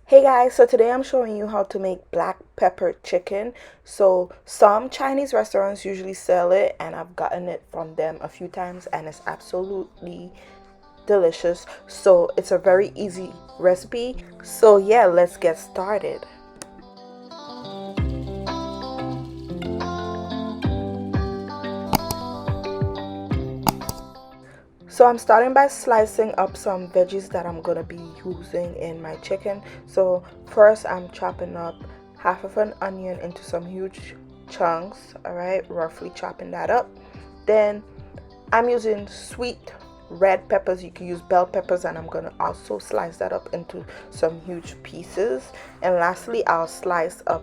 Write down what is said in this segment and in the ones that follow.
Hey guys, so today I'm showing you how to make black pepper chicken. So some Chinese restaurants usually sell it and I've gotten it from them a few times and it's absolutely delicious. So it's a very easy recipe. So yeah, let's get started. So I'm starting by slicing up some veggies that I'm gonna be using in my chicken. So first I'm chopping up half of an onion into some huge chunks, all right, roughly chopping that up. Then I'm using sweet red peppers. You can use bell peppers, and I'm gonna also slice that up into some huge pieces. And lastly, I'll slice up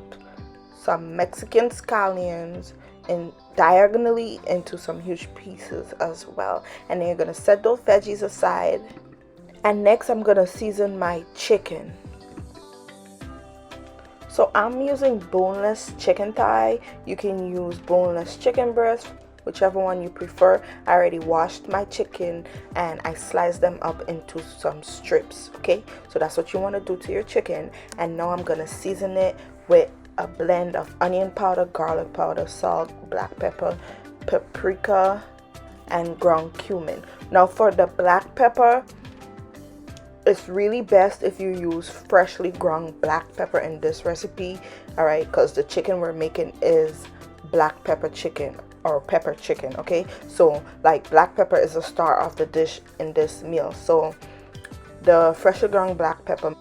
some Mexican scallions and diagonally into some huge pieces as well. And then you're gonna set those veggies aside. And next I'm gonna season my chicken. So I'm using boneless chicken thigh. You can use boneless chicken breast, whichever one you prefer. I already washed my chicken and I sliced them up into some strips. Okay, so that's what you want to do to your chicken. And now I'm gonna season it with a blend of onion powder, garlic powder, salt, black pepper, paprika, and ground cumin. Now for the black pepper, it's really best if you use freshly ground black pepper in this recipe, all right, because the chicken we're making is black pepper chicken or pepper chicken. Okay, so like black pepper is the star of the dish in this meal, so the freshly ground black pepper.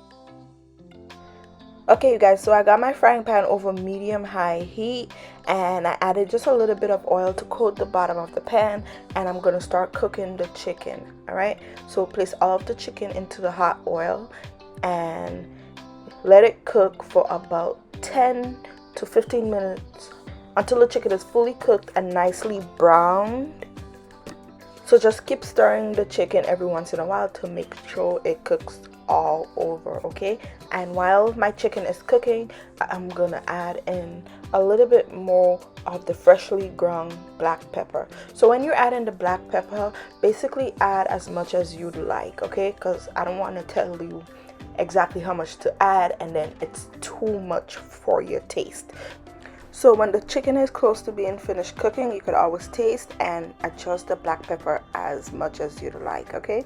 Okay, you guys, so I got my frying pan over medium high heat and I added just a little bit of oil to coat the bottom of the pan, and I'm gonna start cooking the chicken. All right, so place all of the chicken into the hot oil and let it cook for about 10 to 15 minutes until the chicken is fully cooked and nicely browned. So just keep stirring the chicken every once in a while to make sure it cooks all over, okay? And while my chicken is cooking, I'm gonna add in a little bit more of the freshly ground black pepper. So when you're adding the black pepper, basically add as much as you'd like, okay? Because I don't want to tell you exactly how much to add and then it's too much for your taste. So when the chicken is close to being finished cooking, you could always taste and adjust the black pepper as much as you'd like, okay?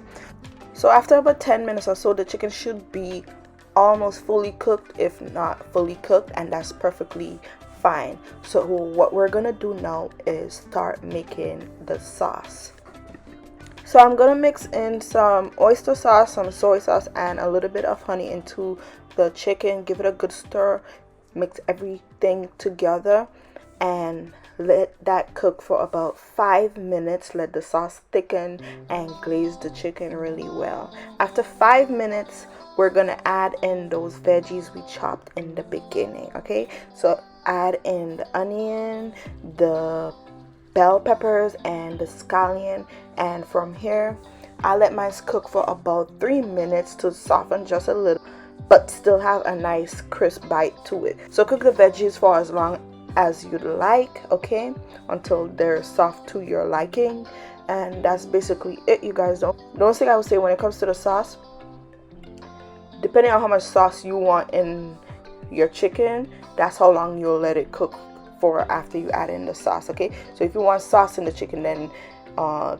So after about 10 minutes or so, the chicken should be almost fully cooked, if not fully cooked, and that's perfectly fine. So what we're gonna do now is start making the sauce. So I'm gonna mix in some oyster sauce, some soy sauce, and a little bit of honey into the chicken. Give it a good stir, mix everything together and let that cook for about 5 minutes. Let the sauce thicken and glaze the chicken really well. After 5 minutes, we're gonna add in those veggies we chopped in the beginning. Okay, so add in the onion, the bell peppers, and the scallion, and from here I let mine cook for about 3 minutes to soften just a little but still have a nice crisp bite to it. So cook the veggies for as long as you'd like, okay, until they're soft to your liking. And that's basically it, you guys. The only thing I would say when it comes to the sauce, depending on how much sauce you want in your chicken, that's how long you'll let it cook for after you add in the sauce, okay? So if you want sauce in the chicken, then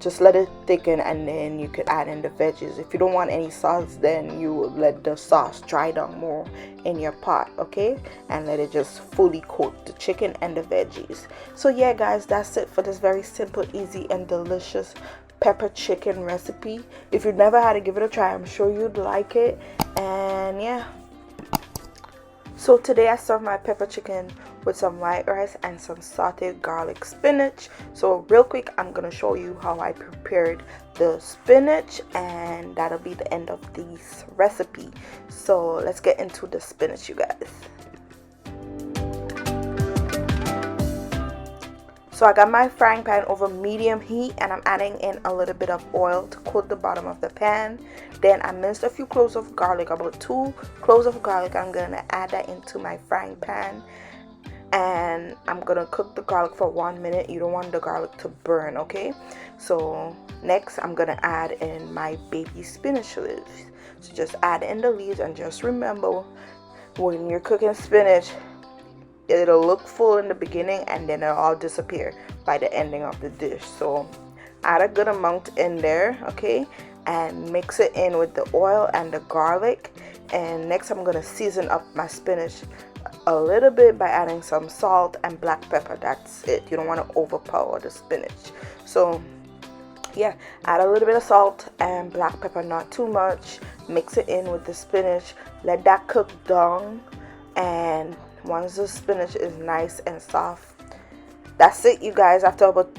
just let it thicken and then you could add in the veggies. If you don't want any sauce, then you let the sauce dry down more in your pot, okay, and let it just fully coat the chicken and the veggies. So yeah guys, that's it for this very simple, easy, and delicious pepper chicken recipe. If you've never had it, give it a try. I'm sure you'd like it. And yeah, so today I served my pepper chicken with some white rice and some sauteed garlic spinach. So real quick, I'm gonna show you how I prepared the spinach, and that'll be the end of this recipe. So let's get into the spinach, you guys. So I got my frying pan over medium heat and I'm adding in a little bit of oil to coat the bottom of the pan. Then I minced a few cloves of garlic, about 2 cloves of garlic. I'm gonna add that into my frying pan and I'm gonna cook the garlic for 1 minute. You don't want the garlic to burn, okay? So next I'm gonna add in my baby spinach leaves. So just add in the leaves, and just remember, when you're cooking spinach, it'll look full in the beginning and then it'll all disappear by the ending of the dish. So add a good amount in there, okay, and mix it in with the oil and the garlic. And next I'm gonna season up my spinach a little bit by adding some salt and black pepper. That's it. You don't want to overpower the spinach. So yeah, add a little bit of salt and black pepper, not too much. Mix it in with the spinach, let that cook down, and once the spinach is nice and soft, that's it, you guys. After about,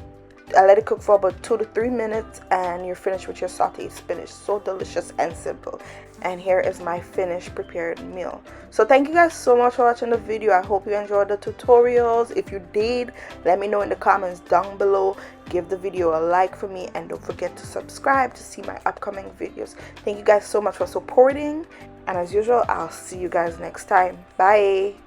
I let it cook for about 2 to 3 minutes, and you're finished with your sauteed spinach. So delicious and simple. And here is my finished prepared meal. So thank you guys so much for watching the video. I hope you enjoyed the tutorials. If you did, let me know in the comments down below. Give the video a like for me, and don't forget to subscribe to see my upcoming videos. Thank you guys so much for supporting, and as usual, I'll see you guys next time. Bye.